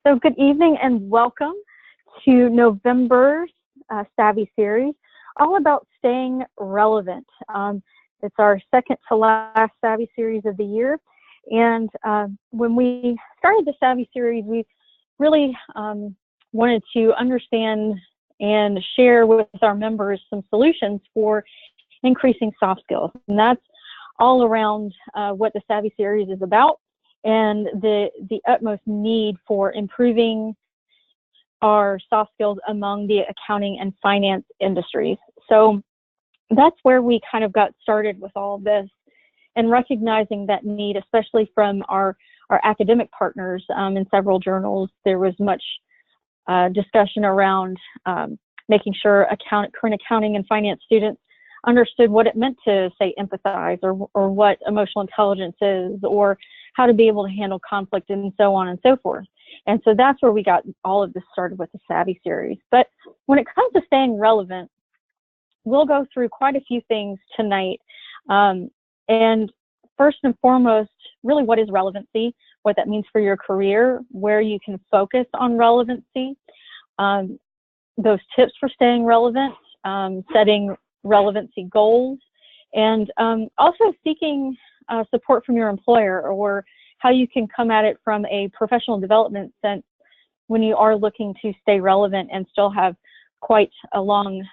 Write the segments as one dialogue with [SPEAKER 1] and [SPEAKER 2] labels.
[SPEAKER 1] So good evening and welcome to November's Savvy series, all about staying relevant. It's our second to last Savvy series of the year. And when we started the Savvy series, we really wanted to understand and share with our members some solutions for increasing soft skills. And that's all around what the Savvy series is about, and the utmost need for improving our soft skills among the accounting and finance industries. So that's where we kind of got started with all of this, and recognizing that need, especially from our academic partners in several journals. There was much discussion around making sure current accounting and finance students understood what it meant to, say, empathize, or what emotional intelligence is, or how to be able to handle conflict, and so on and so forth. And so that's where we got all of this started with the Savvy series. But when it comes to staying relevant, we'll go through quite a few things tonight. And first and foremost, really, what is relevancy, what that means for your career, where you can focus on relevancy, those tips for staying relevant, setting relevancy goals, and also seeking support from your employer, or how you can come at it from a professional development sense when you are looking to stay relevant and still have quite a long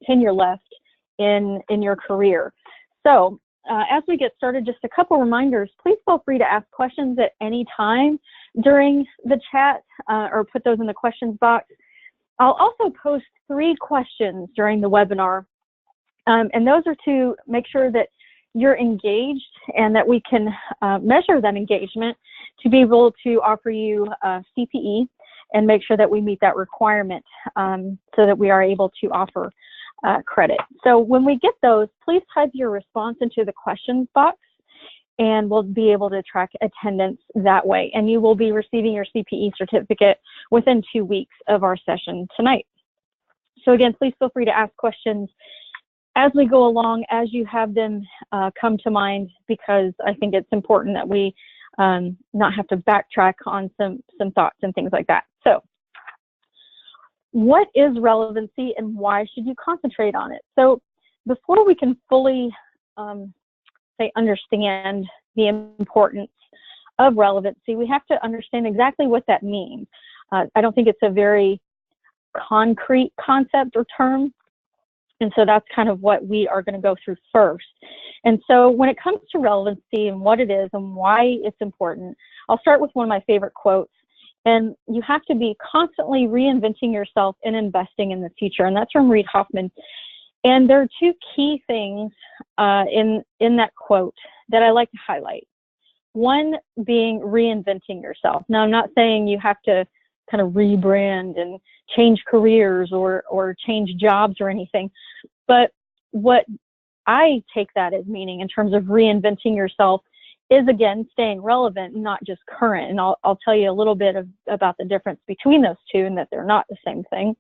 [SPEAKER 1] tenure left in your career. So as we get started, just a couple reminders. Please feel free to ask questions at any time during the chat, or put those in the questions box. I'll also post 3 questions during the webinar, and those are to make sure that you're engaged and that we can measure that engagement to be able to offer you CPE and make sure that we meet that requirement, so that we are able to offer credit. So when we get those, please type your response into the questions box, and we'll be able to track attendance that way. And you will be receiving your CPE certificate within 2 weeks of our session tonight. So again, please feel free to ask questions as we go along, as you have them come to mind, because I think it's important that we not have to backtrack on some thoughts and things like that. So what is relevancy, and why should you concentrate on it? So before we can fully understand the importance of relevancy, we have to understand exactly what that means. I don't think it's a very concrete concept or term. And so that's kind of what we are going to go through first. And so when it comes to relevancy and what it is and why it's important, I'll start with one of my favorite quotes. And you have to be constantly reinventing yourself and investing in the future. And that's from Reid Hoffman. And there are 2 key things in that quote that I like to highlight. One being reinventing yourself. Now, I'm not saying you have to kind of rebrand and change careers or change jobs or anything. But what I take that as meaning in terms of reinventing yourself is, again, staying relevant, not just current. And I'll tell you a little bit about the difference between those two, and that they're not the same thing.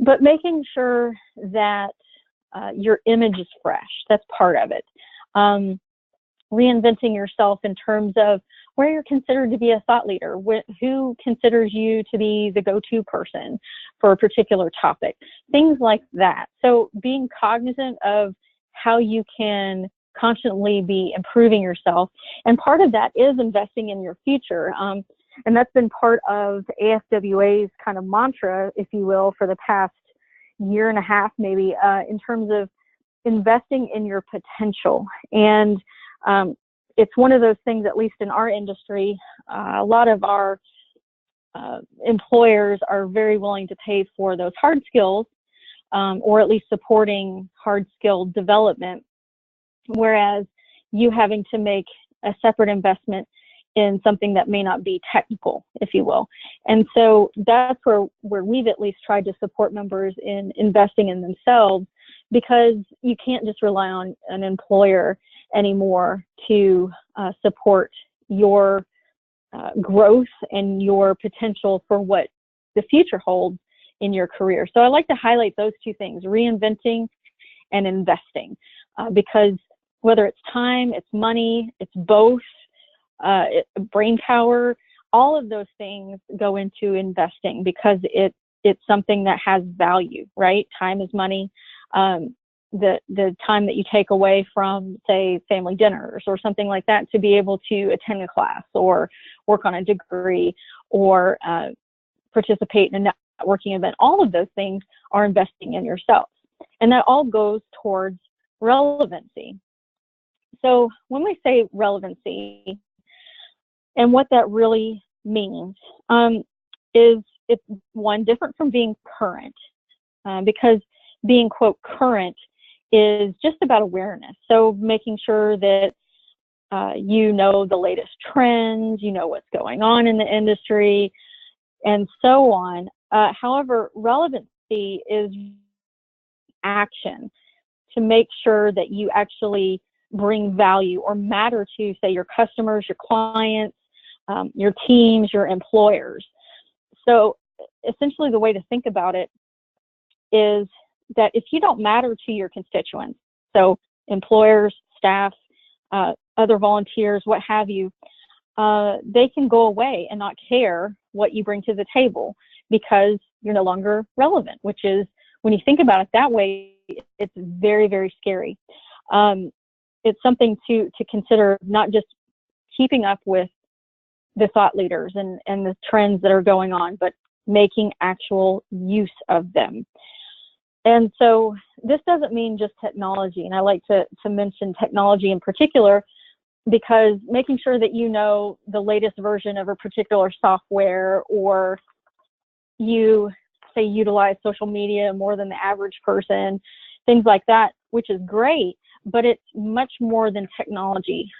[SPEAKER 1] But making sure that your image is fresh, that's part of it. Reinventing yourself in terms of where you're considered to be a thought leader, who considers you to be the go-to person for a particular topic, things like that. So being cognizant of how you can constantly be improving yourself. And part of that is investing in your future. And that's been part of AFWA's kind of mantra, if you will, for the past year and a half, maybe, in terms of investing in your potential. And it's one of those things, at least in our industry, a lot of our employers are very willing to pay for those hard skills, or at least supporting hard skill development, whereas you having to make a separate investment in something that may not be technical, if you will. And so that's where we've at least tried to support members in investing in themselves, because you can't just rely on an employer anymore to support your growth and your potential for what the future holds in your career. So I like to highlight those 2 things, reinventing and investing, because whether it's time, it's money, it's both, brain power, all of those things go into investing because it's something that has value, right? Time is money. The time that you take away from, say, family dinners or something like that to be able to attend a class or work on a degree or participate in a networking event, all of those things are investing in yourself. And that all goes towards relevancy. So when we say relevancy and what that really means is it's one, different from being current, because being, quote, current is just about awareness. So making sure that you know the latest trends, you know what's going on in the industry, and so on. However, relevancy is action to make sure that you actually bring value or matter to, say, your customers, your clients, your teams, your employers. So essentially the way to think about it is that if you don't matter to your constituents, so employers, staff, other volunteers, what have you, they can go away and not care what you bring to the table because you're no longer relevant, which is, when you think about it that way, it's very, very scary. It's something to consider, not just keeping up with the thought leaders and the trends that are going on, but making actual use of them. And so this doesn't mean just technology, and I like to mention technology in particular, because making sure that you know the latest version of a particular software, or you, say, utilize social media more than the average person, things like that, which is great, but it's much more than technology.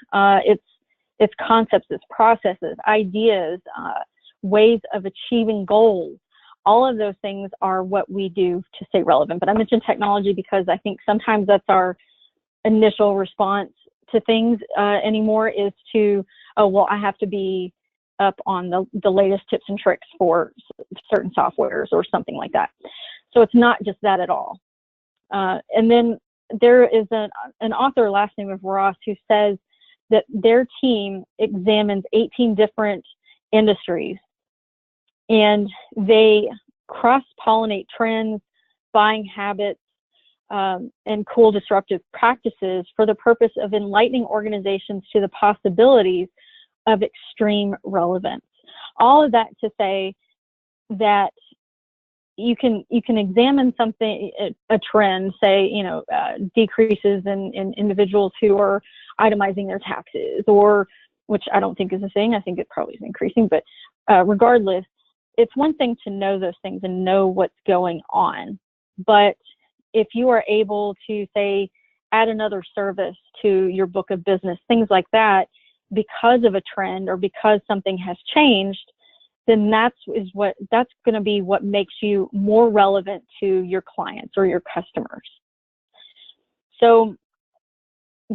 [SPEAKER 1] It's concepts, it's processes, ideas, ways of achieving goals. All of those things are what we do to stay relevant. But I mentioned technology because I think sometimes that's our initial response to things anymore, is to, oh, well, I have to be up on the latest tips and tricks for certain softwares or something like that. So it's not just that at all. And then there is an author, last name of Ross, who says that their team examines 18 different industries, and they cross-pollinate trends, buying habits, and cool disruptive practices for the purpose of enlightening organizations to the possibilities of extreme relevance. All of that to say that you can examine something, a trend, say, decreases in individuals who are itemizing their taxes, or, which I don't think is a thing, I think it probably is increasing, but regardless, it's one thing to know those things and know what's going on. But if you are able to, say, add another service to your book of business, things like that, because of a trend or because something has changed, then that's going to be what makes you more relevant to your clients or your customers. So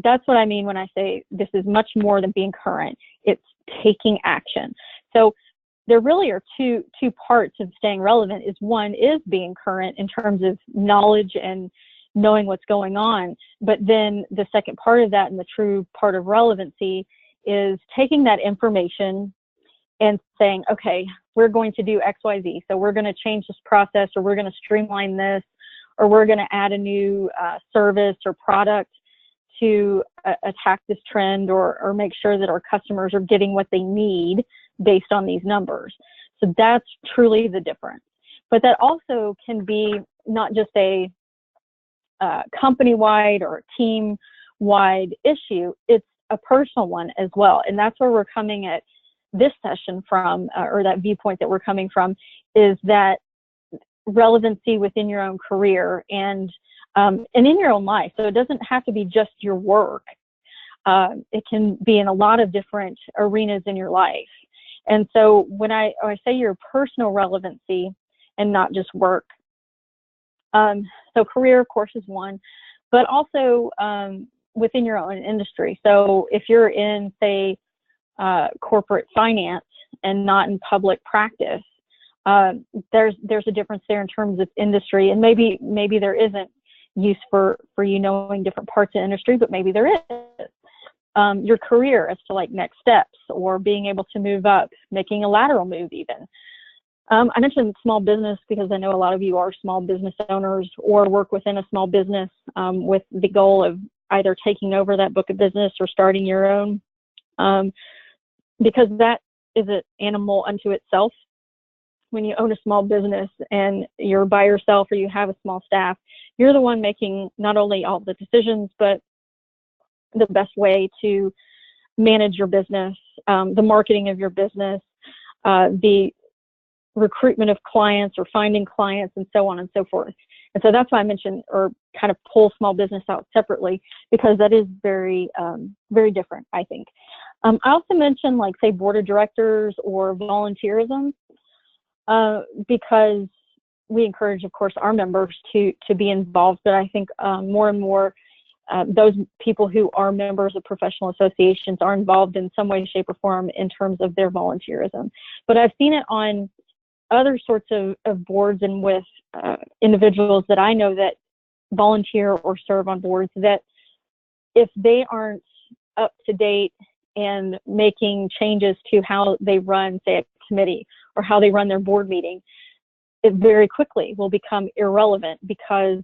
[SPEAKER 1] that's what I mean when I say this is much more than being current. It's taking action. So there really are two parts of staying relevant. One is being current in terms of knowledge and knowing what's going on. But then the second part of that, and the true part of relevancy, is taking that information and saying, okay, we're going to do X, Y, Z. So we're going to change this process, or we're going to streamline this, or we're going to add a new service or product to attack this trend, or make sure that our customers are getting what they need based on these numbers. So that's truly the difference. But that also can be not just a company-wide or team-wide issue, it's a personal one as well. And that's where we're coming at this session from, or that viewpoint that we're coming from, is that relevancy within your own career and in your own life. So it doesn't have to be just your work. It can be in a lot of different arenas in your life. And so when I say your personal relevancy and not just work, so career, of course, is one, but also within your own industry. So if you're in, say, corporate finance and not in public practice, there's a difference there in terms of industry. And maybe there isn't use for you knowing different parts of industry, but maybe there is. your career as to like next steps or being able to move up, making a lateral move even. I mentioned small business because I know a lot of you are small business owners or work within a small business with the goal of either taking over that book of business or starting your own, because that is an animal unto itself. When you own a small business and you're by yourself or you have a small staff, you're the one making not only all the decisions, but the best way to manage your business, the marketing of your business, the recruitment of clients or finding clients, and so on and so forth. And so that's why I mentioned or kind of pull small business out separately, because that is very, very different, I think. I also mentioned like say board of directors or volunteerism, because we encourage, of course, our members to be involved. But I think more and more those people who are members of professional associations are involved in some way, shape, or form in terms of their volunteerism. But I've seen it on other sorts of boards and with individuals that I know that volunteer or serve on boards, that if they aren't up to date and making changes to how they run, say, a committee or how they run their board meeting, it very quickly will become irrelevant because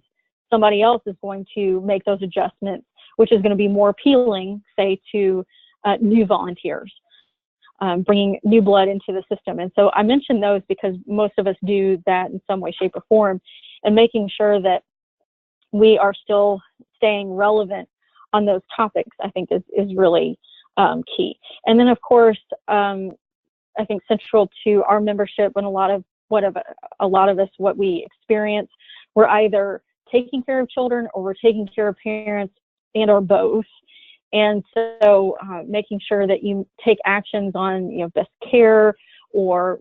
[SPEAKER 1] somebody else is going to make those adjustments, which is going to be more appealing, say, to new volunteers, bringing new blood into the system. And so I mention those because most of us do that in some way, shape, or form, and making sure that we are still staying relevant on those topics, I think is really key. And then, of course, I think central to our membership and a lot of us, what we experience, we're either taking care of children or we're taking care of parents and or both. And so making sure that you take actions on, best care or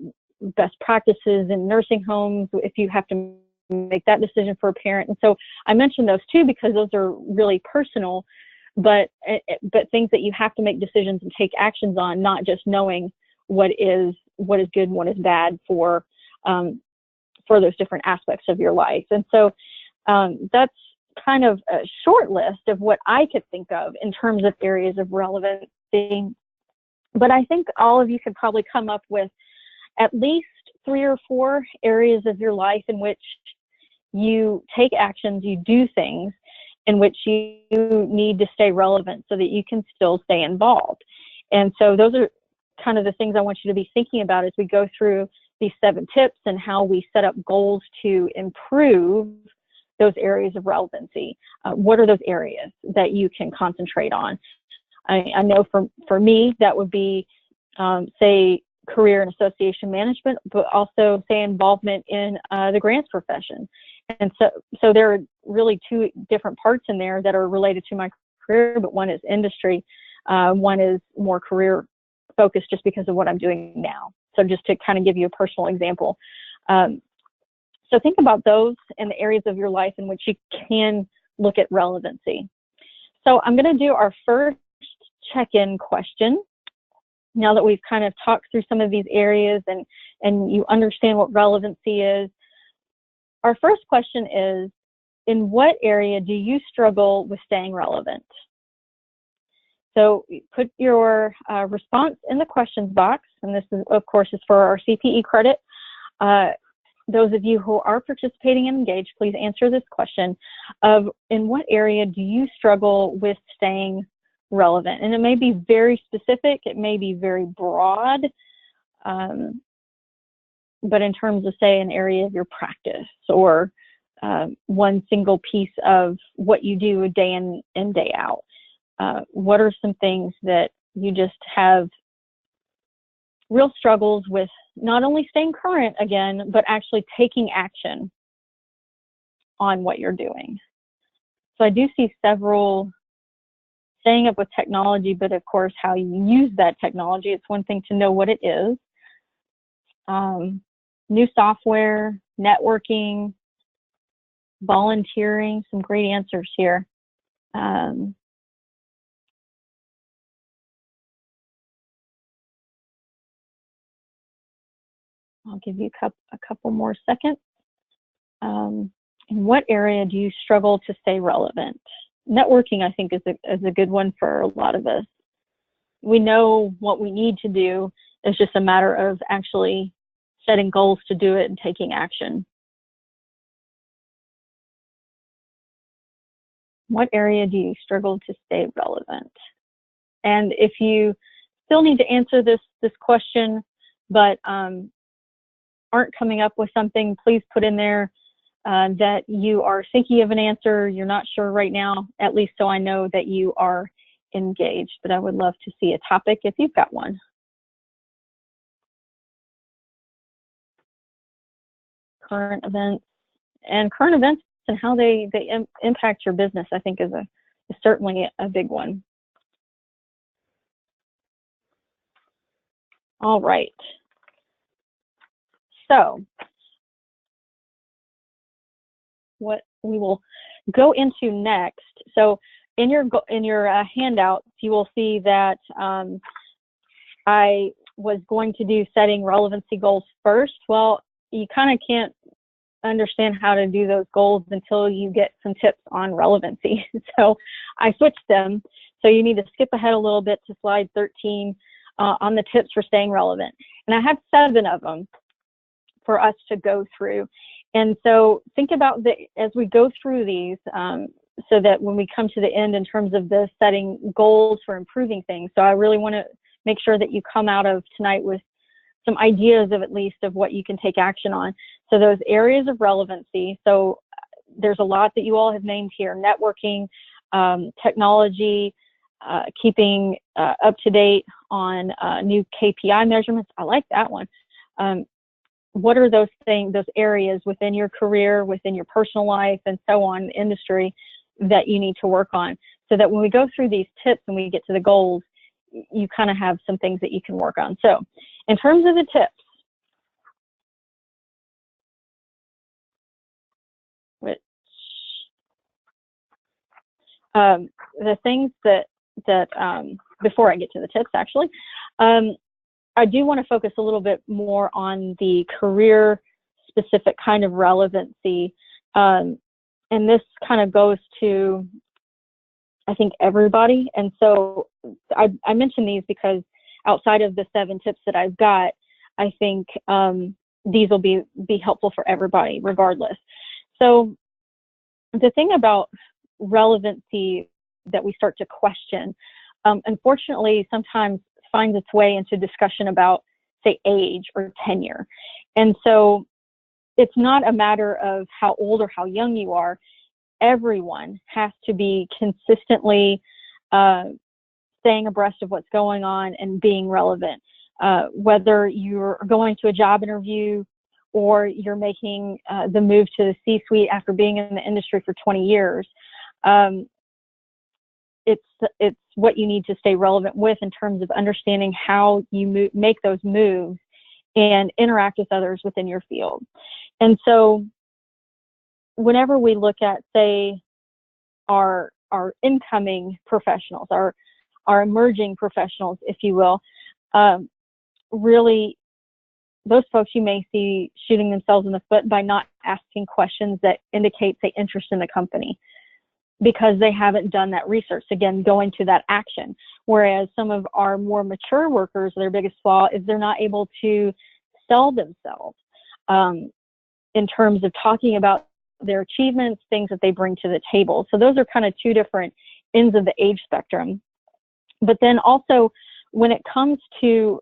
[SPEAKER 1] best practices in nursing homes if you have to make that decision for a parent. And so I mentioned those too because those are really personal, but things that you have to make decisions and take actions on, not just knowing what is good and what is bad for those different aspects of your life. And so that's kind of a short list of what I could think of in terms of areas of relevancy. But I think all of you could probably come up with at least 3 or 4 areas of your life in which you take actions, you do things in which you need to stay relevant so that you can still stay involved. And so those are kind of the things I want you to be thinking about as we go through these 7 tips and how we set up goals to improve those areas of relevancy. What are those areas that you can concentrate on? I know for me, that would be, say, career and association management, but also, say, involvement in the grants profession. And so there are really 2 different parts in there that are related to my career, but one is industry. One is more career focused just because of what I'm doing now. So just to kind of give you a personal example. So think about those and the areas of your life in which you can look at relevancy. So I'm going to do our first check-in question. Now that we've kind of talked through some of these areas and you understand what relevancy is, our first question is, in what area do you struggle with staying relevant? So put your response in the questions box, and this is, of course, is for our CPE credit. Those of you who are participating and engaged, please answer this question of, in what area do you struggle with staying relevant? And it may be very specific, it may be very broad, but in terms of, say, an area of your practice or one single piece of what you do day in and day out. What are some things that you just have real struggles with not only staying current again, but actually taking action on what you're doing? So I do see several staying up with technology, but of course, how you use that technology. It's one thing to know what it is. New software, networking, volunteering, some great answers here. I'll give you a couple more seconds. In what area do you struggle to stay relevant? Networking, I think, is a good one for a lot of us. we know what we need to do. It's just a matter of actually setting goals to do it and taking action. What area do you struggle to stay relevant? And if you still need to answer this question, but aren't coming up with something, please put in there that you are thinking of an answer, you're not sure right now, at least so I know that you are engaged. But I would love to see a topic if you've got one. Current events and how they impact your business, I think is certainly a big one. All right. So what we will go into next. So in your handouts, you will see that I was going to do setting relevancy goals first. Well, you kind of can't understand how to do those goals until you get some tips on relevancy. So I switched them. So you need to skip ahead a little bit to slide 13 on the tips for staying relevant. And I have 7 of them for us to go through. And so think about as we go through these, so that when we come to the end in terms of the setting goals for improving things. So I really want to make sure that you come out of tonight with some ideas of at least of what you can take action on. So those areas of relevancy. So there's a lot that you all have named here: networking, technology, keeping up to date on new KPI measurements. I like that one. What are those things, those areas within your career, within your personal life, and so on, industry, that you need to work on, so that when we go through these tips and we get to the goals, you kind of have some things that you can work on. So in terms of the tips, which the things that before I get to the tips, actually, I do want to focus a little bit more on the career specific kind of relevancy. And this kind of goes to, I think, everybody. And so I mention these because outside of the 7 tips that I've got, I think these will be helpful for everybody regardless. So the thing about relevancy that we start to question, unfortunately, sometimes finds its way into discussion about, say, age or tenure. And so it's not a matter of how old or how young you are. Everyone has to be consistently staying abreast of what's going on and being relevant. Whether you're going to a job interview or you're making the move to the C-suite after being in the industry for 20 years, it's what you need to stay relevant with in terms of understanding how you make those moves and interact with others within your field. And so whenever we look at, say, our incoming professionals, our emerging professionals, if you will, really those folks you may see shooting themselves in the foot by not asking questions that indicate, say, interest in the company, because they haven't done that research, again, going to that action. Whereas some of our more mature workers, their biggest flaw is they're not able to sell themselves in terms of talking about their achievements, things that they bring to the table. So those are kind of 2 different ends of the age spectrum. But then also, when it comes to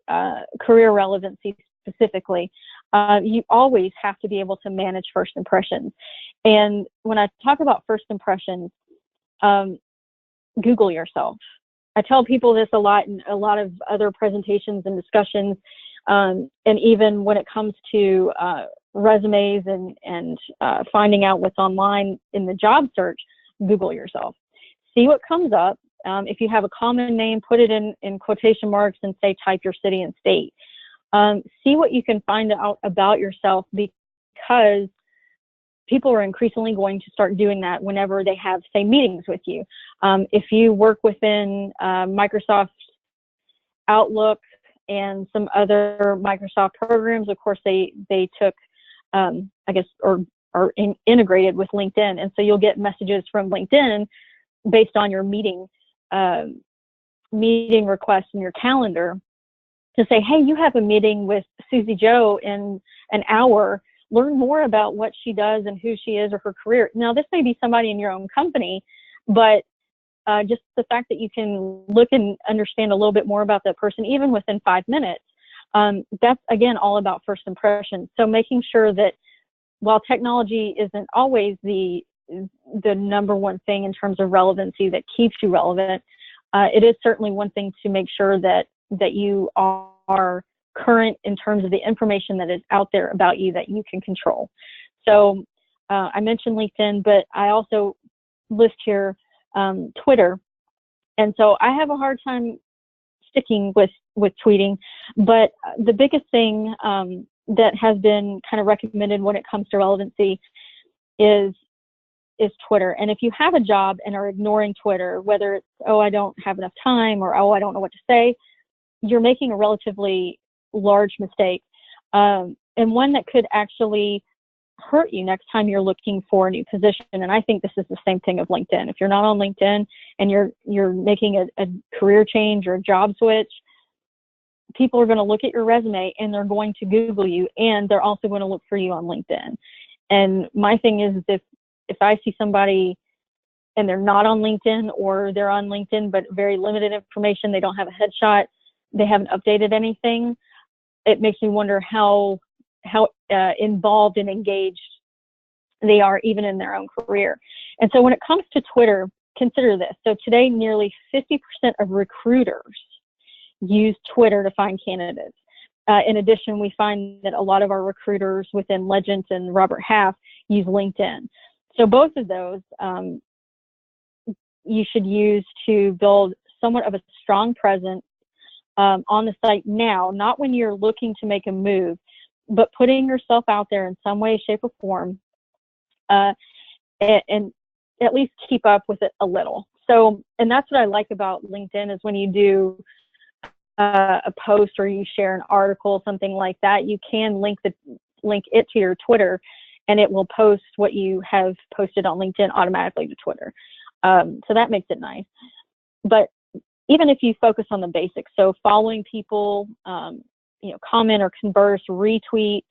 [SPEAKER 1] career relevancy specifically, you always have to be able to manage first impressions. And when I talk about first impressions, Google yourself. I tell people this a lot in a lot of other presentations and discussions, and even when it comes to resumes and finding out what's online in the job search, Google yourself. See what comes up. If you have a common name, put it in quotation marks and say, type your city and state. See what you can find out about yourself, because people are increasingly going to start doing that whenever they have, say, meetings with you. If you work within Microsoft Outlook and some other Microsoft programs, of course, they took, I guess, or are integrated with LinkedIn. And so you'll get messages from LinkedIn based on your meeting meeting request in your calendar to say, hey, you have a meeting with Susie Joe in an hour. Learn more about what she does and who she is or her career. Now, this may be somebody in your own company, but just the fact that you can look and understand a little bit more about that person, even within 5 minutes, that's, again, all about first impressions. So making sure that while technology isn't always the number one thing in terms of relevancy that keeps you relevant, it is certainly one thing to make sure that you are current in terms of the information that is out there about you that you can control. So I mentioned LinkedIn, but I also list here Twitter. And so I have a hard time sticking with tweeting, but the biggest thing that has been kind of recommended when it comes to relevancy is Twitter. And if you have a job and are ignoring Twitter, whether it's, oh, I don't have enough time, or, oh, I don't know what to say, you're making a relatively large mistake, and one that could actually hurt you next time you're looking for a new position. And I think this is the same thing of LinkedIn. If you're not on LinkedIn and you're making a career change or a job switch, people are going to look at your resume and they're going to Google you, and they're also going to look for you on LinkedIn. And my thing is, if I see somebody and they're not on LinkedIn, or they're on LinkedIn but very limited information, they don't have a headshot, they haven't updated anything, it makes me wonder how involved and engaged they are even in their own career. And so when it comes to Twitter, consider this. So today, nearly 50% of recruiters use Twitter to find candidates. In addition, we find that a lot of our recruiters within Legence and Robert Half use LinkedIn. So both of those you should use to build somewhat of a strong presence on the site now, not when you're looking to make a move, but putting yourself out there in some way, shape, or form, and at least keep up with it a little. So, and that's what I like about LinkedIn, is when you do a post or you share an article, something like that, you can link it to your Twitter, and it will post what you have posted on LinkedIn automatically to Twitter. So that makes it nice. But even if you focus on the basics, so following people, comment or converse, retweet,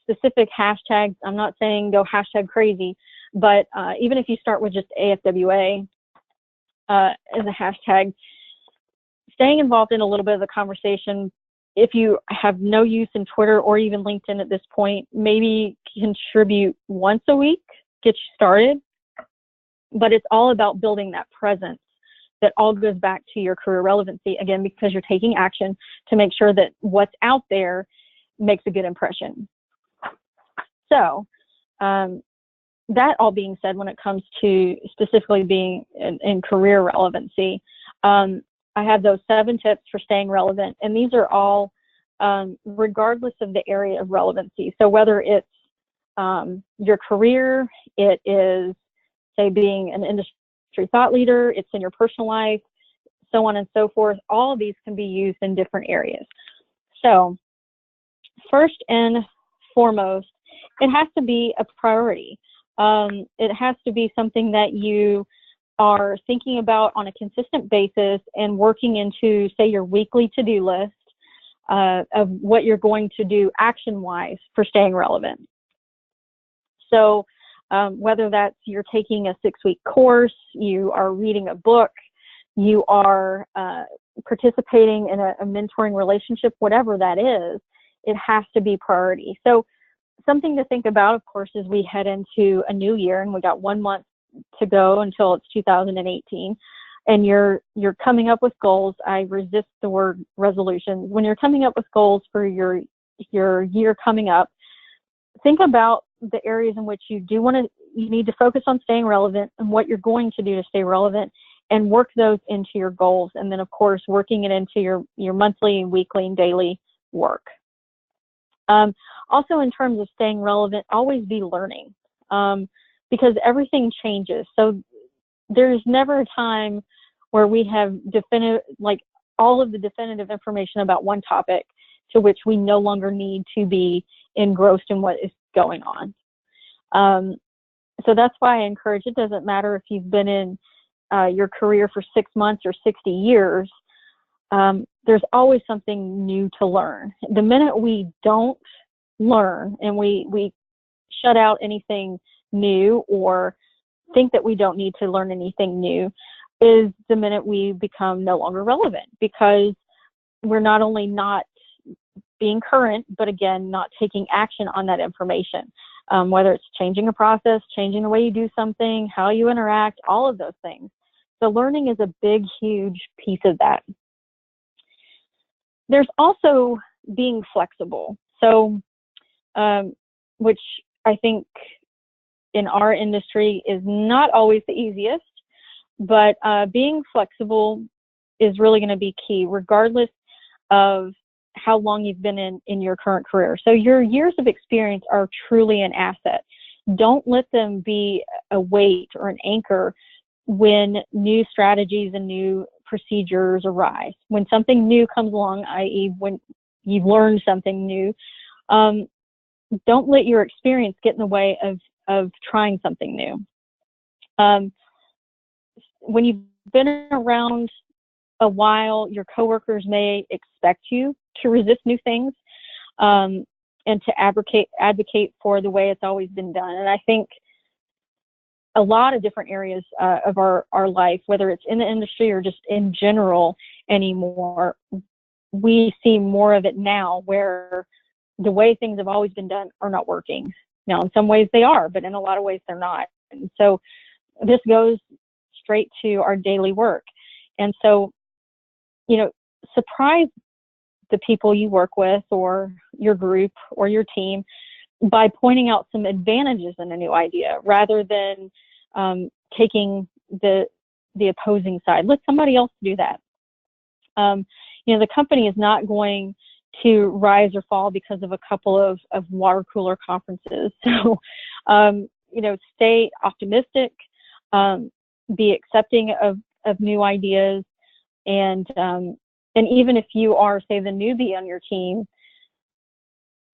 [SPEAKER 1] specific hashtags. I'm not saying go hashtag crazy, but even if you start with just AFWA as a hashtag, staying involved in a little bit of the conversation. If you have no use in Twitter or even LinkedIn at this point, maybe contribute once a week, get you started. But it's all about building that presence that all goes back to your career relevancy, again, because you're taking action to make sure that what's out there makes a good impression. So that all being said, when it comes to specifically being in career relevancy, I have those 7 tips for staying relevant, and these are all regardless of the area of relevancy. So whether it's your career, it is, say, being an industry thought leader, it's in your personal life, so on and so forth, all of these can be used in different areas. So first and foremost, it has to be a priority. It has to be something that you are thinking about on a consistent basis and working into, say, your weekly to-do list of what you're going to do action-wise for staying relevant. So whether that's you're taking a 6-week course, you are reading a book, you are participating in a mentoring relationship, whatever that is, it has to be priority. So something to think about, of course, as we head into a new year, and we got 1 month to go until it's 2018, and you're coming up with goals. I resist the word resolutions. When you're coming up with goals for your year coming up, think about the areas in which you need to focus on staying relevant and what you're going to do to stay relevant, and work those into your goals. And then, of course, working it into your monthly, weekly, and daily work. Also, in terms of staying relevant, always be learning, because everything changes. So there's never a time where we have all of the definitive information about one topic to which we no longer need to be engrossed in what is going on. So that's why I encourage, it doesn't matter if you've been in your career for 6 months or 60 years, there's always something new to learn. The minute we don't learn and we shut out anything new or think that we don't need to learn anything new is the minute we become no longer relevant, because we're not only not being current, but again, not taking action on that information, whether it's changing a process, changing the way you do something, how you interact, all of those things. So learning is a big, huge piece of that. There's also being flexible. So, which I think in our industry is not always the easiest, but being flexible is really going to be key, regardless of how long you've been in your current career. So your years of experience are truly an asset. Don't let them be a weight or an anchor when new strategies and new procedures arise. When something new comes along, i.e. when you've learned something new, don't let your experience get in the way of trying something new. When you've been around a while, your coworkers may expect you to resist new things, and to advocate for the way it's always been done. And I think a lot of different areas of our life, whether it's in the industry or just in general anymore, we see more of it now where the way things have always been done are not working. Now, in some ways they are, but in a lot of ways they're not. And so this goes straight to our daily work. And so, surprise the people you work with or your group or your team by pointing out some advantages in a new idea rather than taking the opposing side. Let somebody else do that. The company is not going to rise or fall because of a couple of water cooler conferences. So, stay optimistic, be accepting of new ideas, and even if you are, say, the newbie on your team,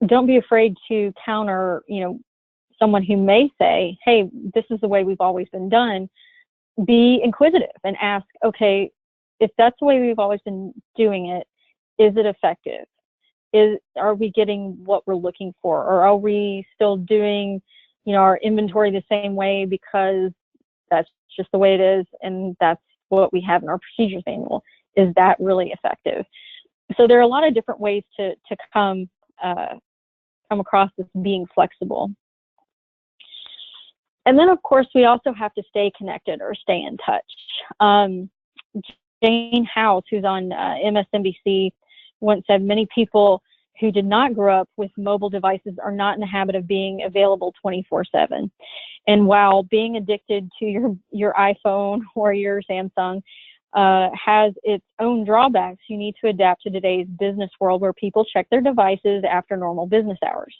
[SPEAKER 1] don't be afraid to counter, someone who may say, hey, this is the way we've always been done. Be inquisitive and ask, okay, if that's the way we've always been doing it, is it effective? Are we getting what we're looking for? Or are we still doing, our inventory the same way because that's just the way it is and that's what we have in our procedures manual? Is that really effective? So there are a lot of different ways to come across this being flexible. And then, of course, we also have to stay connected or stay in touch. Jane House, who's on MSNBC, once said, many people who did not grow up with mobile devices are not in the habit of being available 24/7. And while being addicted to your iPhone or your Samsung has its own drawbacks, you need to adapt to today's business world where people check their devices after normal business hours.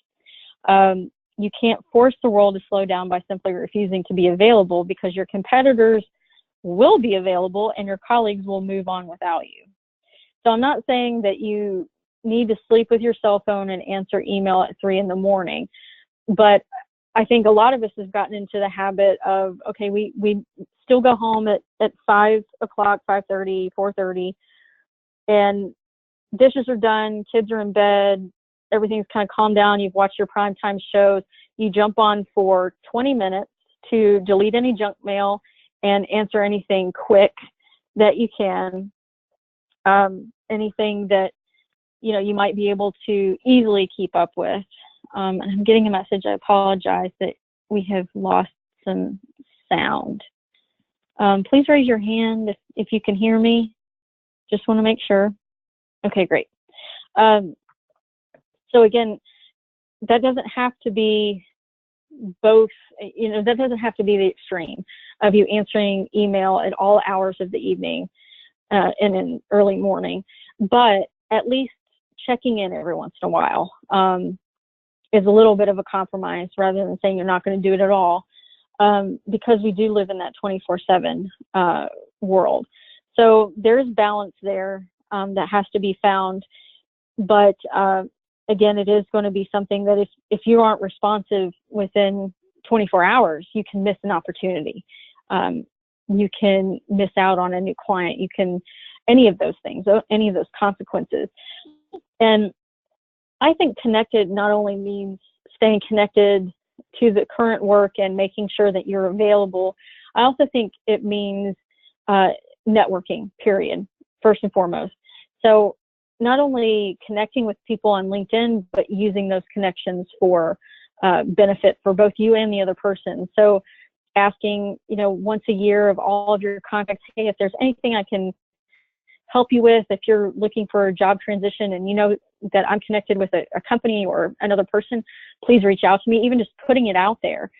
[SPEAKER 1] You can't force the world to slow down by simply refusing to be available, because your competitors will be available and your colleagues will move on without you. So I'm not saying that you need to sleep with your cell phone and answer email at 3 a.m, but I think a lot of us have gotten into the habit of, okay, we still go home at 5 o'clock, 5:30, 4:30, and dishes are done, kids are in bed, everything's kind of calmed down, you've watched your primetime shows, you jump on for 20 minutes to delete any junk mail and answer anything quick that you can, anything that you might be able to easily keep up with. And I'm getting a message, I apologize, that we have lost some sound. Please raise your hand if you can hear me. Just want to make sure. Okay, great. So again, that doesn't have to be both, that doesn't have to be the extreme of you answering email at all hours of the evening and in early morning, but at least checking in every once in a while is a little bit of a compromise rather than saying you're not going to do it at all, because we do live in that 24/7 world. So there's balance there that has to be found. But again, it is going to be something that if you aren't responsive within 24 hours, you can miss an opportunity. you can miss out on a new client. You can, any of those things, any of those consequences. And I think connected not only means staying connected to the current work and making sure that you're available. I also think it means networking, period, first and foremost. So not only connecting with people on LinkedIn, but using those connections for benefit for both you and the other person. So asking, once a year of all of your contacts, hey, if there's anything I can help you with, if you're looking for a job transition and you know that I'm connected with a company or another person, please reach out to me. Even just putting it out there.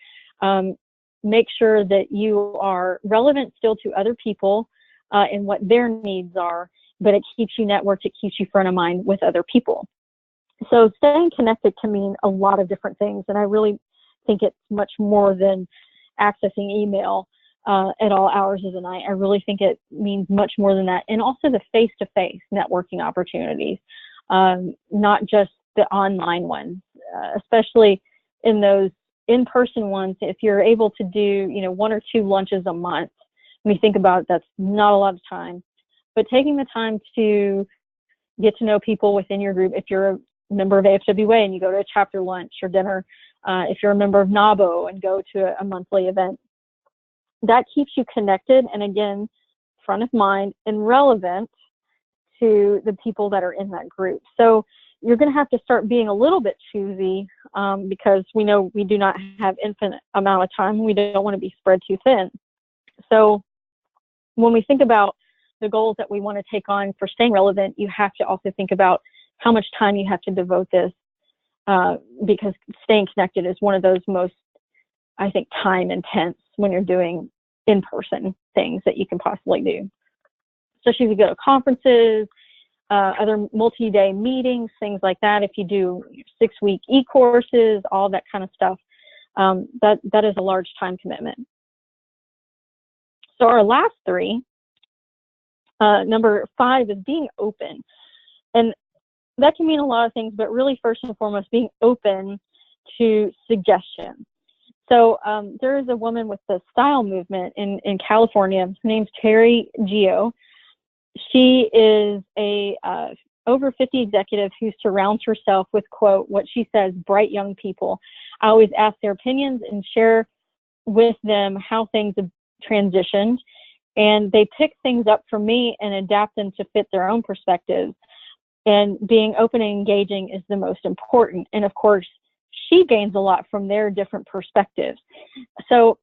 [SPEAKER 1] Make sure that you are relevant still to other people and what their needs are, but it keeps you networked, it keeps you front of mind with other people. So staying connected can mean a lot of different things, and I really think it's much more than accessing email at all hours of the night. I really think it means much more than that. And also the face-to-face networking opportunities, not just the online ones, especially in those in-person ones. If you're able to do, 1 or 2 lunches a month, when you think about it, that's not a lot of time. But taking the time to get to know people within your group, if you're a member of AFWA and you go to a chapter lunch or dinner, if you're a member of NAWBO and go to a monthly event, that keeps you connected and, again, front of mind and relevant to the people that are in that group. So you're going to have to start being a little bit choosy because we know we do not have infinite amount of time. We don't want to be spread too thin. So when we think about the goals that we want to take on for staying relevant, you have to also think about how much time you have to devote this because staying connected is one of those most, I think, time intense when you're doing in-person things that you can possibly do. Especially if you go to conferences, other multi-day meetings, things like that. If you do 6-week e-courses, all that kind of stuff, that is a large time commitment. So our last 3, number 5 is being open. And that can mean a lot of things, but really first and foremost, being open to suggestions. So there is a woman with the style movement in California. Her name's Terry Geo. She is a over 50 executive who surrounds herself with, quote, what she says, bright young people. I always ask their opinions and share with them how things have transitioned. And they pick things up from me and adapt them to fit their own perspectives. And being open and engaging is the most important. And of course, she gains a lot from their different perspectives. So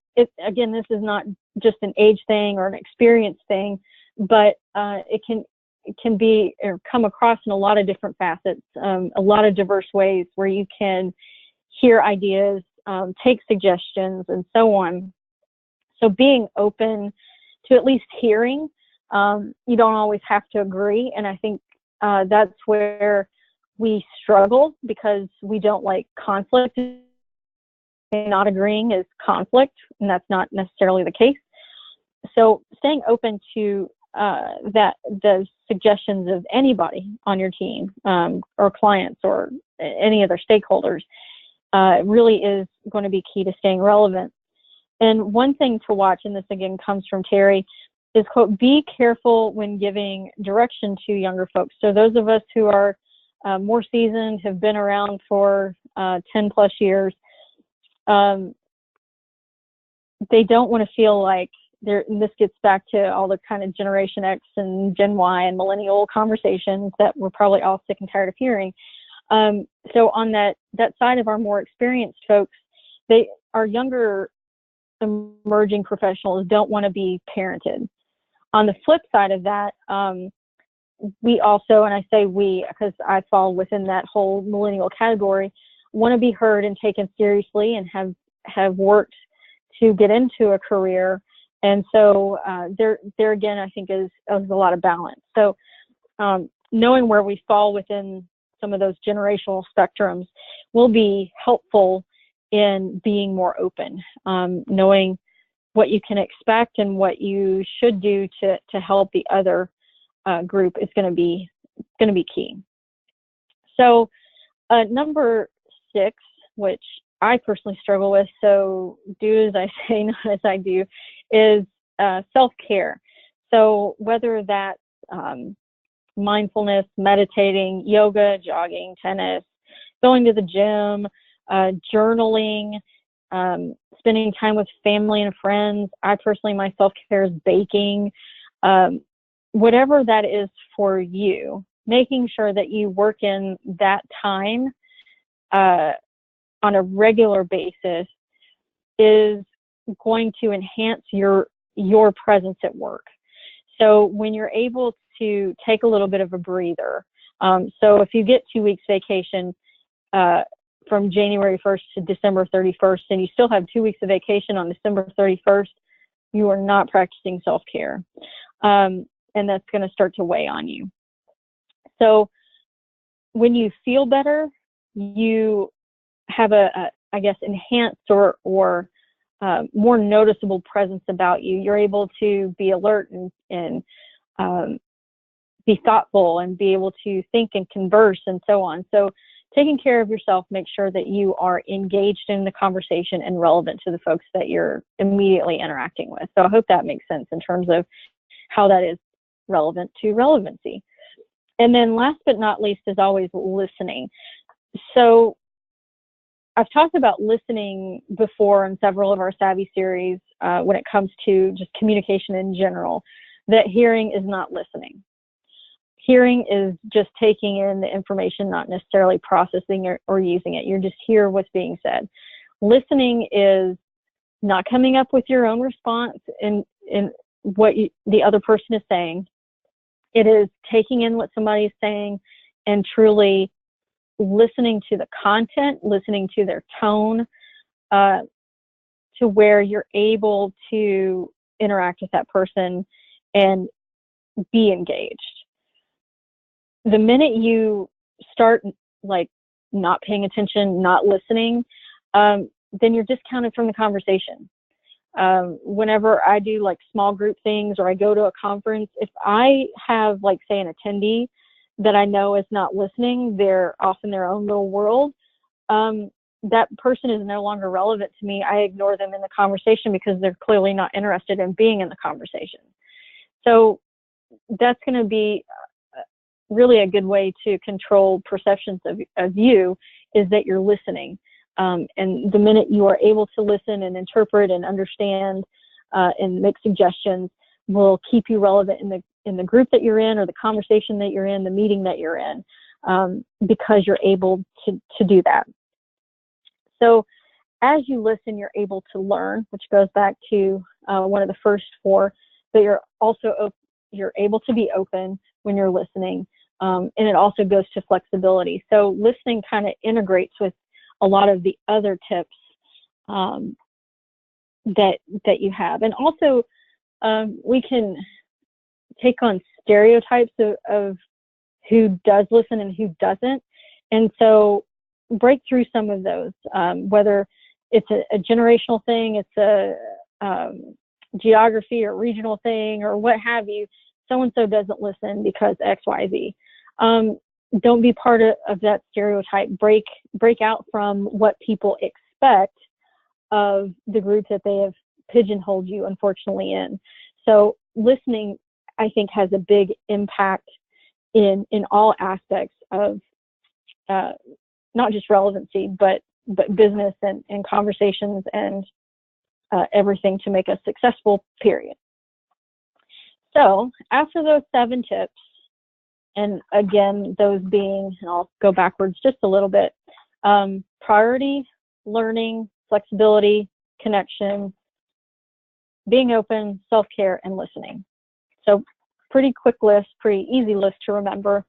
[SPEAKER 1] again, this is not just an age thing or an experience thing, but it can be or come across in a lot of different facets, a lot of diverse ways where you can hear ideas, take suggestions, and so on. So being open to at least hearing, you don't always have to agree. And I think that's where we struggle because we don't like conflict. Not agreeing is conflict, and that's not necessarily the case. So staying open to the suggestions of anybody on your team or clients or any other stakeholders really is going to be key to staying relevant. And one thing to watch, and this again comes from Terry, is, quote, be careful when giving direction to younger folks. So those of us who are more seasoned, have been around for 10 plus years, they don't want to feel like and this gets back to all the kind of Generation X and Gen Y and millennial conversations that we're probably all sick and tired of hearing. So on that side of our more experienced folks, our younger emerging professionals don't want to be parented. On the flip side of that, we also, and I say we because I fall within that whole millennial category, want to be heard and taken seriously and have worked to get into a career. And so there again, I think is a lot of balance. So knowing where we fall within some of those generational spectrums will be helpful in being more open, knowing what you can expect and what you should do to help the other group is going to be key. So number 6, which I personally struggle with, so do as I say, not as I do, is self-care. So whether that's mindfulness, meditating, yoga, jogging, tennis, going to the gym, journaling, spending time with family and friends. I personally, my self-care is baking. Whatever that is for you, making sure that you work in that time on a regular basis is going to enhance your presence at work. So when you're able to take a little bit of a breather, so if you get 2 weeks vacation from January 1st to December 31st, and you still have 2 weeks of vacation on December 31st, you are not practicing self-care. And that's going to start to weigh on you. So when you feel better, you have I guess, enhanced or more noticeable presence about you. You're able to be alert and be thoughtful and be able to think and converse and so on. So taking care of yourself, make sure that you are engaged in the conversation and relevant to the folks that you're immediately interacting with. So I hope that makes sense in terms of how that is relevant to relevancy. And then last but not least is always listening. So I've talked about listening before in several of our Savvy series when it comes to just communication in general, that hearing is not listening. Hearing is just taking in the information, not necessarily processing or using it. You just hear what's being said. Listening is not coming up with your own response in what the other person is saying. It is taking in what somebody is saying and truly listening to the content, listening to their tone, to where you're able to interact with that person and be engaged. The minute you start like not paying attention, not listening, then you're discounted from the conversation. Whenever I do like small group things or I go to a conference, if I have like say an attendee that I know is not listening, they're off in their own little world, that person is no longer relevant to me. I ignore them in the conversation because they're clearly not interested in being in the conversation. So that's going to be really a good way to control perceptions of you, is that you're listening. And the minute you are able to listen and interpret and understand and make suggestions, will keep you relevant in the group that you're in, or the conversation that you're in, the meeting that you're in, because you're able to do that. So as you listen, you're able to learn, which goes back to one of the first four, that you're able to be open when you're listening. And it also goes to flexibility. So listening kind of integrates with a lot of the other tips that you have. And also we can take on stereotypes of who does listen and who doesn't. And so break through some of those, whether it's a generational thing, it's a geography or regional thing or what have you. So-and-so doesn't listen because X, Y, Z. Don't be part of that stereotype. Break out from what people expect of the group that they have pigeonholed you, unfortunately, in. So listening, I think, has a big impact in all aspects of not just relevancy, but business and conversations and everything to make us successful, period. So after those 7 tips, and again, those being, and I'll go backwards just a little bit, priority, learning, flexibility, connection, being open, self-care, and listening. So pretty quick list, pretty easy list to remember.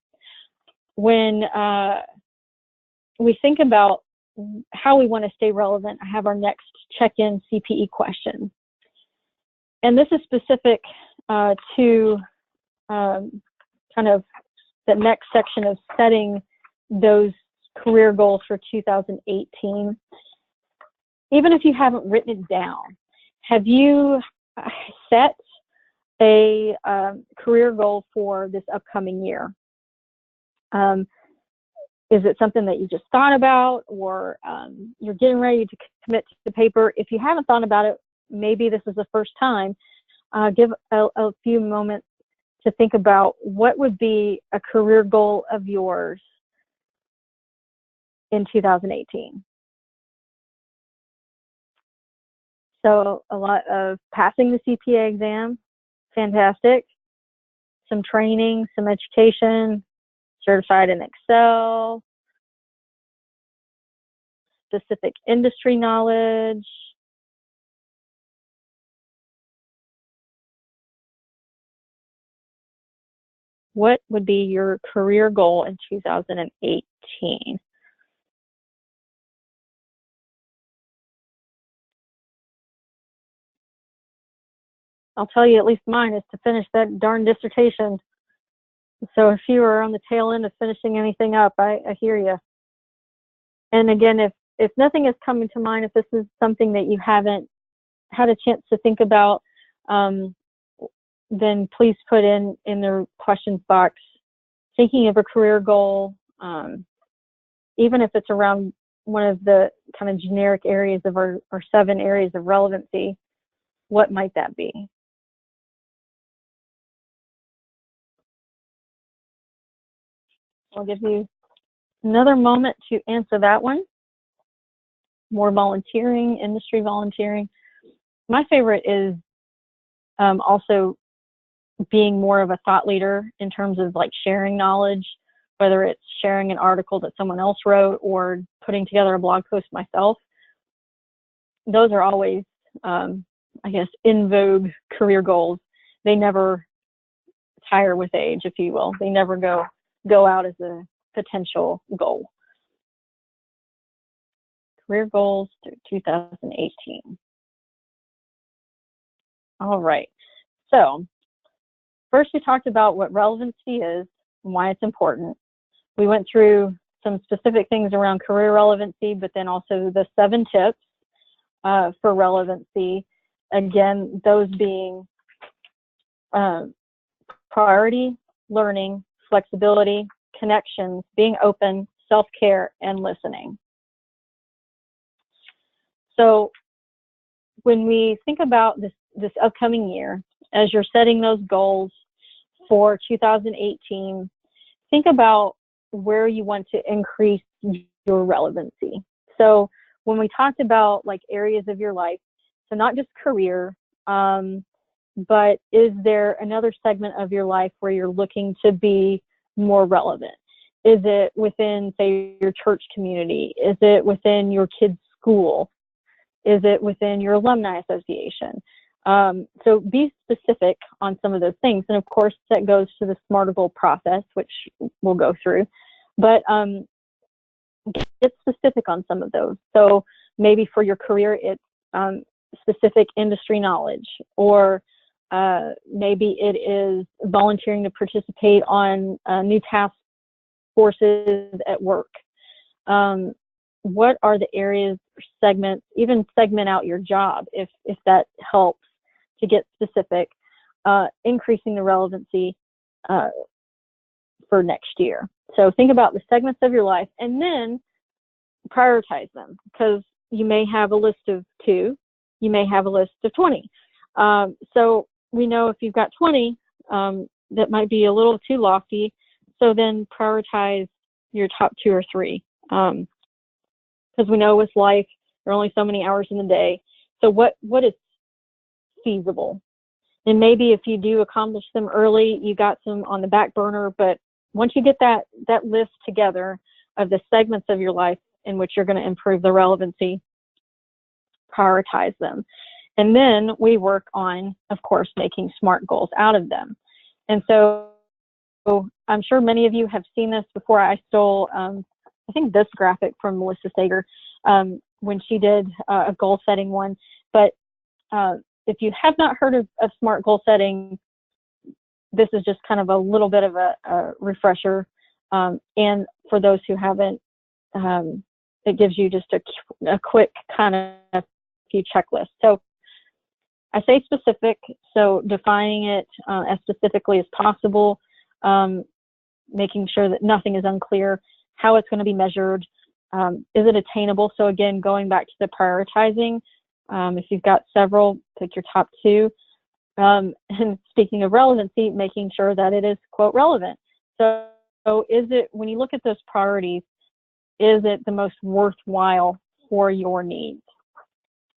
[SPEAKER 1] When we think about how we want to stay relevant, I have our next check-in CPE question. And this is specific to kind of the next section of setting those career goals for 2018. Even if you haven't written it down, have you set a career goal for this upcoming year? Is it something that you just thought about, or you're getting ready to commit to the paper? If you haven't thought about it, maybe this is the first time. give a few moments to think about what would be a career goal of yours in 2018. So a lot of passing the CPA exam, fantastic. Some training, some education, certified in Excel, specific industry knowledge. What would be your career goal in 2018? I'll tell you, at least mine is to finish that darn dissertation. So if you are on the tail end of finishing anything up, I hear you. And again, if nothing is coming to mind, if this is something that you haven't had a chance to think about, then please put in the questions box, thinking of a career goal, even if it's around one of the kind of generic areas of our 7 areas of relevancy, what might that be? I'll give you another moment to answer that one. More volunteering, industry volunteering. My favorite is also being more of a thought leader in terms of like sharing knowledge, whether it's sharing an article that someone else wrote or putting together a blog post myself. Those are always, I guess, in vogue career goals. They never tire with age, if you will. They never go out as a potential goal. Career goals through 2018. All right. So first we talked about what relevancy is and why it's important. We went through some specific things around career relevancy, but then also the 7 tips for relevancy. Again, those being priority, learning, flexibility, connections, being open, self-care, and listening. So when we think about this upcoming year, as you're setting those goals for 2018, think about where you want to increase your relevancy. So when we talked about like areas of your life, so not just career, but is there another segment of your life where you're looking to be more relevant? Is it within, say, your church community? Is it within your kids' school? Is it within your alumni association? So be specific on some of those things. And of course, that goes to the SMART goal process, which we'll go through. But get specific on some of those. So maybe for your career, it's specific industry knowledge, or maybe it is volunteering to participate on new task forces at work. What are the areas or segments? Even segment out your job if that helps to get specific, increasing the relevancy for next year. So think about the segments of your life and then prioritize them, because you may have a list of 2, you may have a list of 20. So we know if you've got 20, that might be a little too lofty. So then prioritize your top 2 or 3. Because we know with life, there are only so many hours in the day. So what is feasible? And maybe if you do accomplish them early, you got some on the back burner. But once you get that list together of the segments of your life in which you're going to improve the relevancy, prioritize them. And then we work on, of course, making SMART goals out of them. And so I'm sure many of you have seen this before. I stole, I think, this graphic from Melissa Sager when she did a goal setting one. But if you have not heard of SMART goal setting, this is just kind of a little bit of a refresher. And for those who haven't, it gives you just a quick kind of few checklists. So I say specific, so defining it as specifically as possible, making sure that nothing is unclear, how it's going to be measured, is it attainable? So again, going back to the prioritizing, if you've got several, pick your top 2. And speaking of relevancy, making sure that it is, quote, relevant. So is it, when you look at those priorities, is it the most worthwhile for your needs?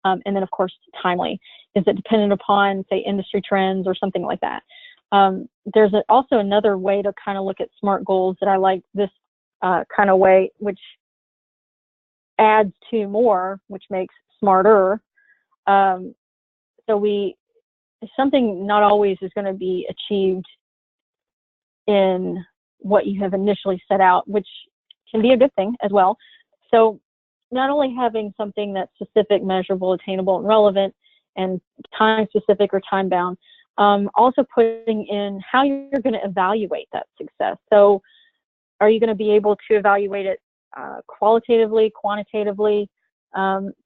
[SPEAKER 1] And then, of course, timely. Is it dependent upon, say, industry trends or something like that? There's also another way to kind of look at SMART goals that I like this kind of way, which adds to more, which makes smarter. So something not always is going to be achieved in what you have initially set out, which can be a good thing as well. So not only having something that's specific, measurable, attainable, and relevant, and time specific or time bound, also putting in how you're going to evaluate that success. So are you going to be able to evaluate it qualitatively, quantitatively?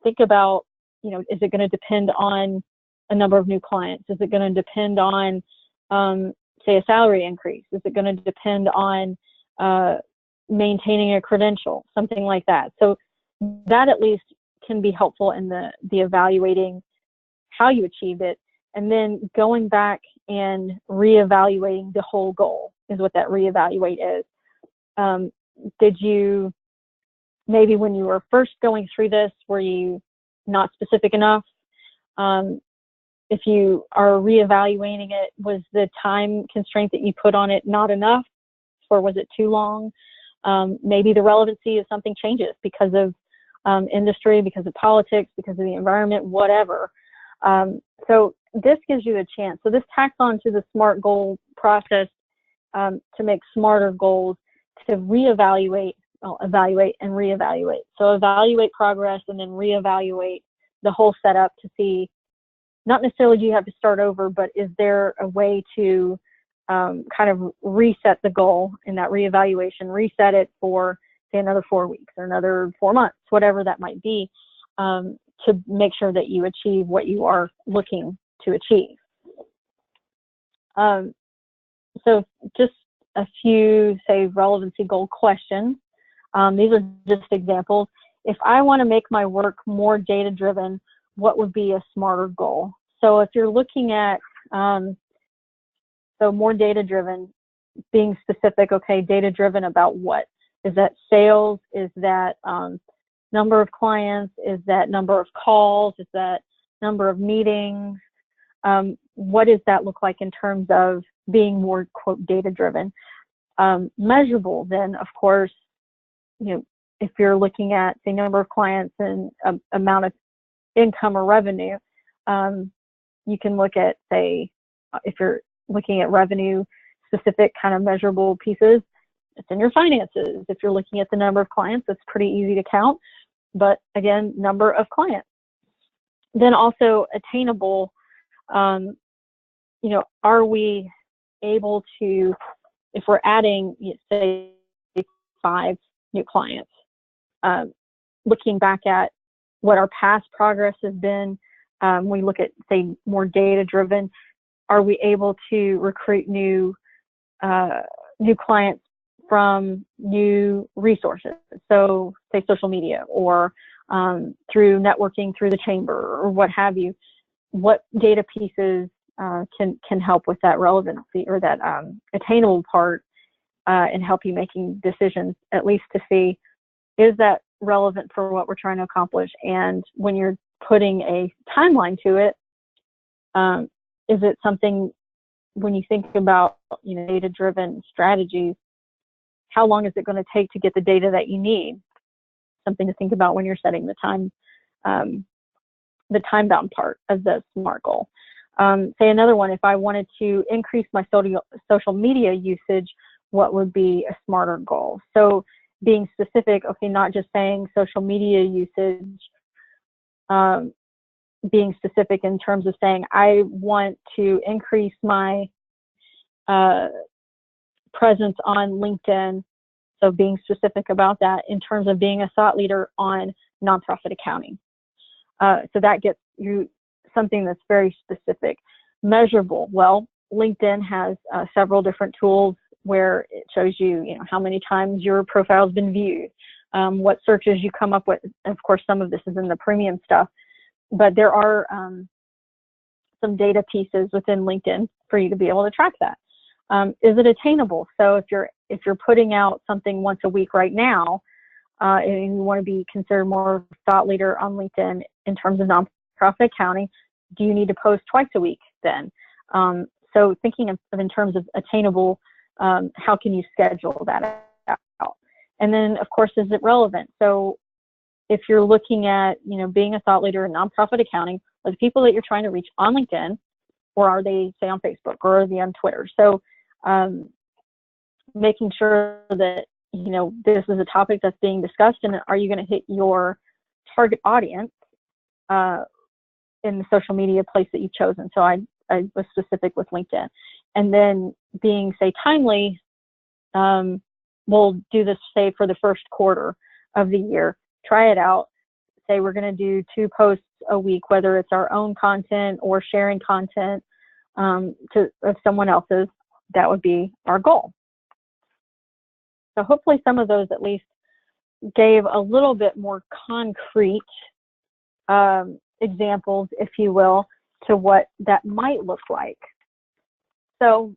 [SPEAKER 1] Think about, is it going to depend on a number of new clients? Is it going to depend on, say, a salary increase? Is it going to depend on maintaining a credential, something like that? So that at least can be helpful in the evaluating how you achieved it, and then going back and reevaluating the whole goal is what that reevaluate is. Did you, maybe when you were first going through this, were you not specific enough? If you are reevaluating it, was the time constraint that you put on it not enough, or was it too long? Maybe the relevancy of something changes because of industry, because of politics, because of the environment, whatever. So this gives you a chance. So this tacks on to the SMART goal process to make smarter goals, to reevaluate, evaluate and reevaluate. So evaluate progress and then reevaluate the whole setup to see, not necessarily do you have to start over, but is there a way to kind of reset the goal in that reevaluation, reset it for, say, another 4 weeks or another 4 months, whatever that might be, to make sure that you achieve what you are looking to achieve. So just a few, say, relevancy goal questions. These are just examples. If I want to make my work more data-driven, what would be a smarter goal? So if you're looking at, so more data-driven, being specific, okay, data-driven about what? Is that sales? Is that number of clients? Is that number of calls? Is that number of meetings? What does that look like in terms of being more, quote, data-driven? Measurable, then, of course, if you're looking at, say, number of clients and amount of income or revenue, you can look at, say, if you're looking at revenue specific kind of measurable pieces, it's in your finances. If you're looking at the number of clients, it's pretty easy to count, but again, number of clients. Then also attainable, are we able to, if we're adding, say, 5 new clients, looking back at what our past progress has been, we look at, say, more data-driven, are we able to recruit new clients from new resources? So, say, social media or through networking through the chamber or what have you. What data pieces can help with that relevancy or that attainable part and help you making decisions, at least to see, is that relevant for what we're trying to accomplish? And when you're putting a timeline to it, is it something, when you think about data-driven strategies, how long is it going to take to get the data that you need? Something to think about when you're setting the time-bound part of the SMART goal. Say another one, if I wanted to increase my social media usage, what would be a smarter goal? So being specific, okay, not just saying social media usage, being specific in terms of saying, I want to increase my presence on LinkedIn. So being specific about that in terms of being a thought leader on nonprofit accounting. So that gets you something that's very specific. Measurable, well, LinkedIn has several different tools where it shows you, how many times your profile has been viewed, what searches you come up with. And of course, some of this is in the premium stuff, but there are some data pieces within LinkedIn for you to be able to track that. Is it attainable? So if you're putting out something once a week right now, and you want to be considered more of a thought leader on LinkedIn in terms of nonprofit accounting, do you need to post twice a week then? So thinking of in terms of attainable, how can you schedule that out? And then, of course, is it relevant? So if you're looking at, being a thought leader in nonprofit accounting, are the people that you're trying to reach on LinkedIn, or are they, say, on Facebook, or are they on Twitter? So making sure that, this is a topic that's being discussed, and are you going to hit your target audience in the social media place that you've chosen? So I was specific with LinkedIn. And then being, say, timely, we'll do this, say, for the first quarter of the year. Try it out. Say we're going to do 2 posts a week, whether it's our own content or sharing content of someone else's. That would be our goal. So hopefully some of those at least gave a little bit more concrete examples, if you will, to what that might look like. So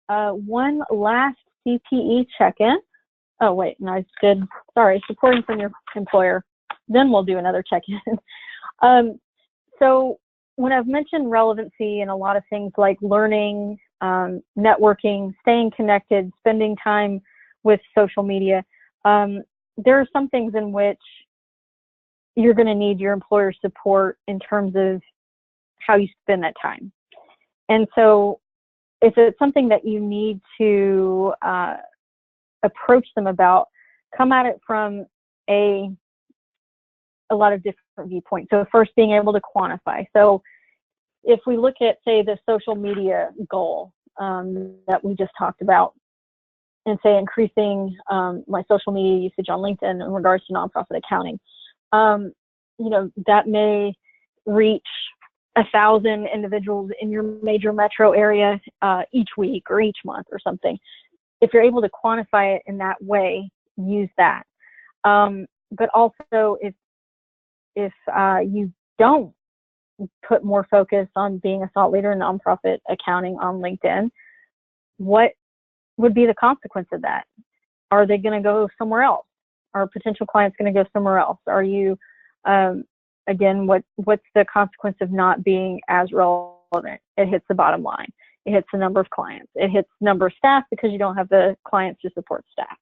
[SPEAKER 1] one last CPE check-in. Oh, wait, no, I did, sorry, supporting from your employer. Then we'll do another check-in. So when I've mentioned relevancy and a lot of things like learning, networking, staying connected, spending time with social media, there are some things in which you're going to need your employer's support in terms of how you spend that time. And so if it's something that you need to approach them about, come at it from a lot of different viewpoints. So first, being able to quantify. So if we look at, say, the social media goal that we just talked about, and say increasing my social media usage on LinkedIn in regards to nonprofit accounting, that may reach 1,000 individuals in your major metro area each week or each month or something. If you're able to quantify it in that way, use that. But also, if you don't put more focus on being a thought leader in nonprofit accounting on LinkedIn, what would be the consequence of that? Are they going to go somewhere else? Are potential clients going to go somewhere else? Are you, again, what's the consequence of not being as relevant? It hits the bottom line. It hits the number of clients. It hits the number of staff because you don't have the clients to support staff.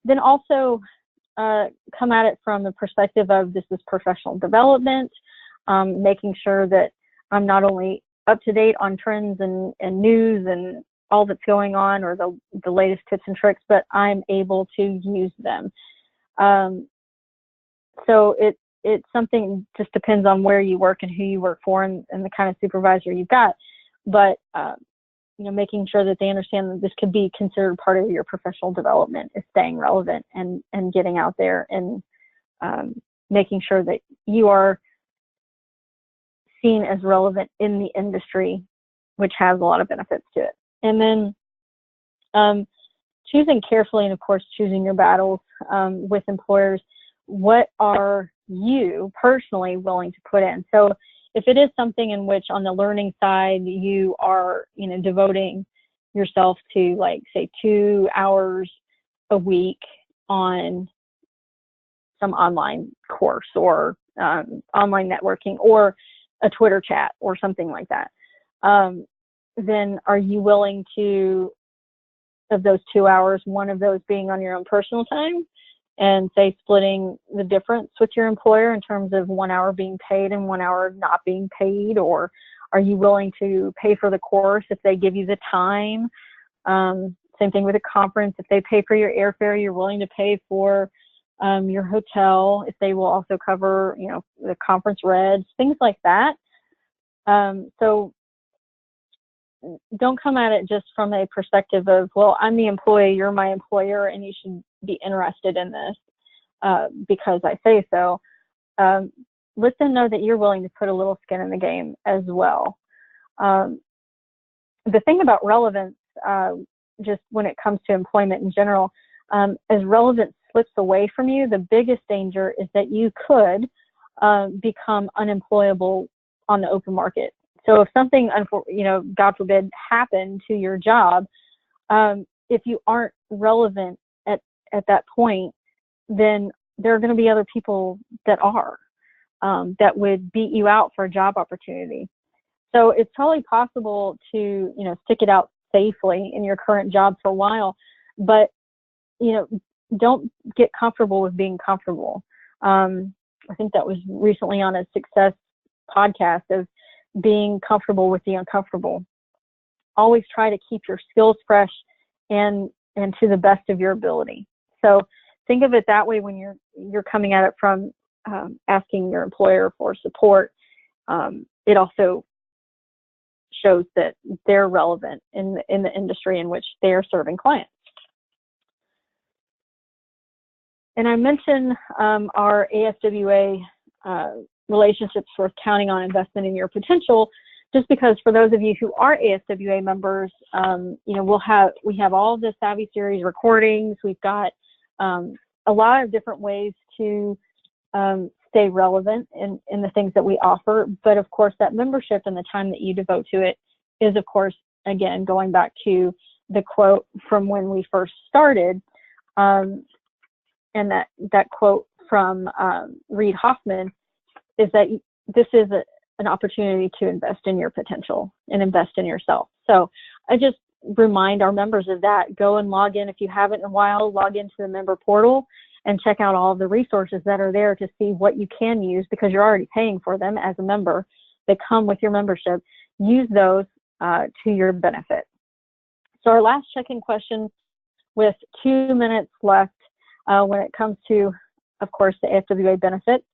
[SPEAKER 1] Then also come at it from the perspective of this is professional development, making sure that I'm not only up to date on trends and news and all that's going on, or the latest tips and tricks, but I'm able to use them. So it's something, just depends on where you work and who you work for and the kind of supervisor you've got. But making sure that they understand that this could be considered part of your professional development is staying relevant and getting out there and making sure that you are seen as relevant in the industry, which has a lot of benefits to it. And then choosing carefully, and of course choosing your battles with employers. What are you personally willing to put in? So if it is something in which on the learning side you are devoting yourself to, like, say, 2 hours a week on some online course or online networking or a Twitter chat or something like that, then are you willing to, of those 2 hours, one of those being on your own personal time, and say splitting the difference with your employer in terms of 1 hour being paid and 1 hour not being paid? Or are you willing to pay for the course if they give you the time? Same thing with a conference. If they pay for your airfare, you're willing to pay for your hotel if they will also cover, the conference reds, things like that. So don't come at it just from a perspective of, well, I'm the employee, you're my employer, and you should be interested in this because I say so. Let them know that you're willing to put a little skin in the game as well. The thing about relevance, just when it comes to employment in general, as relevance slips away from you, the biggest danger is that you could become unemployable on the open market. So if something, God forbid, happened to your job, if you aren't relevant at that point, then there are going to be other people that are, that would beat you out for a job opportunity. So it's totally possible to, stick it out safely in your current job for a while, but, don't get comfortable with being comfortable. I think that was recently on a success podcast of being comfortable with the uncomfortable. Always try to keep your skills fresh and to the best of your ability. So think of it that way when you're coming at it from asking your employer for support. It also shows that they're relevant in the industry in which they are serving clients. And I mentioned our ASWA relationships worth counting on investment in your potential, just because for those of you who are ASWA members, we have all the Savvy Series recordings. We've got a lot of different ways to stay relevant in the things that we offer. But of course, that membership and the time that you devote to it is, of course, again, going back to the quote from when we first started, and that quote from Reid Hoffman is that this is an opportunity to invest in your potential and invest in yourself. So I just remind our members of that. Go and log in if you haven't in a while. Log into the member portal and check out all of the resources that are there to see what you can use, because you're already paying for them as a member. They come with your membership. Use those to your benefit. So our last check-in question, with 2 minutes left, when it comes to, of course, the ASWA benefit,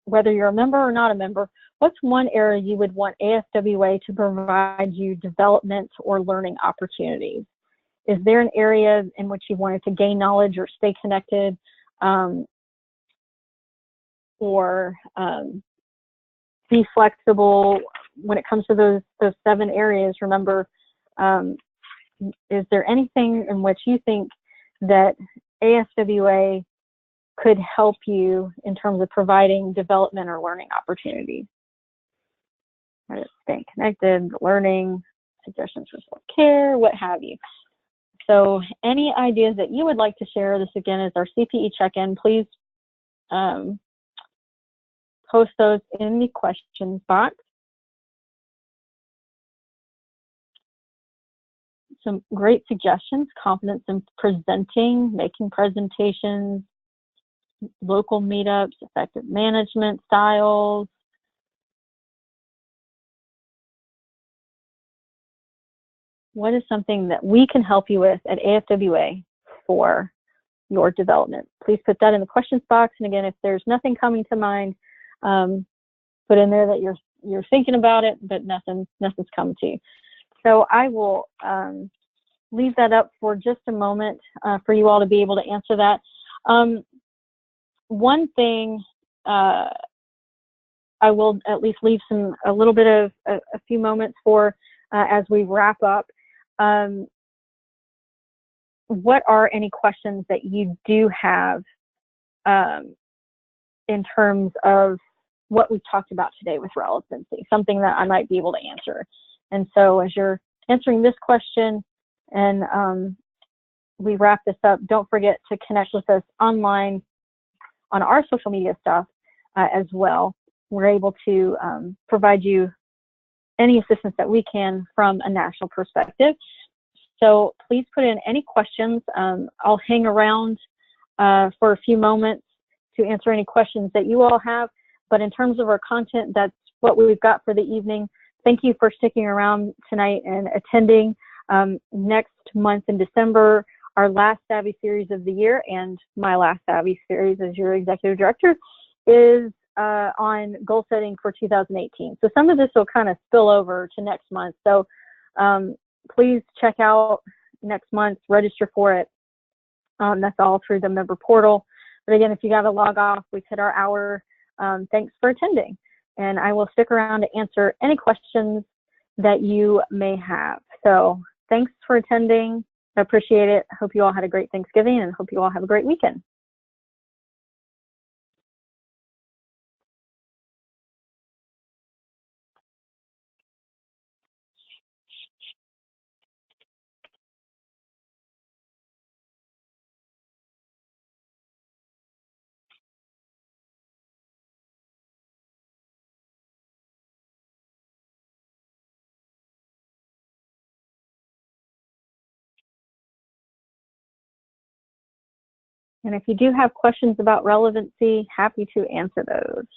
[SPEAKER 1] whether you're a member or not a member, what's one area you would want ASWA to provide you development or learning opportunities? Is there an area in which you wanted to gain knowledge or stay connected, or be flexible when it comes to those 7 areas? Remember, is there anything in which you think that ASWA could help you in terms of providing development or learning opportunities? Staying connected, learning, suggestions for self-care, what have you. So any ideas that you would like to share, this again is our CPE check-in, please post those in the questions box. Some great suggestions: confidence in presenting, making presentations, local meetups, effective management styles. What is something that we can help you with at ASWA for your development? Please put that in the questions box. And again, if there's nothing coming to mind, put in there that you're thinking about it, but nothing's come to you. So I will leave that up for just a moment for you all to be able to answer that. One thing I will at least leave a little bit of a few moments for as we wrap up. What are any questions that you do have in terms of what we talked about today with relevancy, something that I might be able to answer? And so as you're answering this question and we wrap this up, don't forget to connect with us online on our social media stuff as well. We're able to provide you any assistance that we can from a national perspective. So please put in any questions. I'll hang around for a few moments to answer any questions that you all have. But in terms of our content, that's what we've got for the evening. Thank you for sticking around tonight and attending. Next month in December, our last Savvy series of the year and my last Savvy series as your executive director is on goal setting for 2018. So some of this will kind of spill over to next month. So please check out next month, register for it. That's all through the member portal. But again, if you got to log off, we've hit our hour. Thanks for attending. And I will stick around to answer any questions that you may have. So thanks for attending. I appreciate it. Hope you all had a great Thanksgiving and hope you all have a great weekend. And if you do have questions about relevancy, happy to answer those.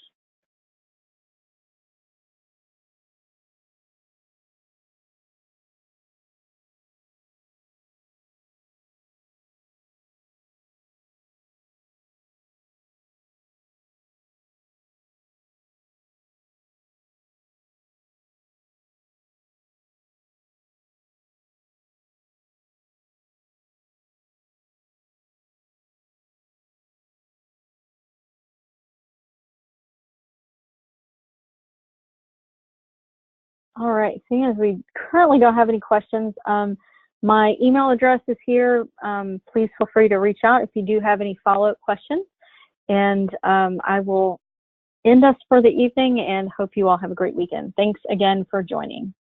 [SPEAKER 1] All right, seeing as we currently don't have any questions, my email address is here. Please feel free to reach out if you do have any follow-up questions. And I will end us for the evening and hope you all have a great weekend. Thanks again for joining.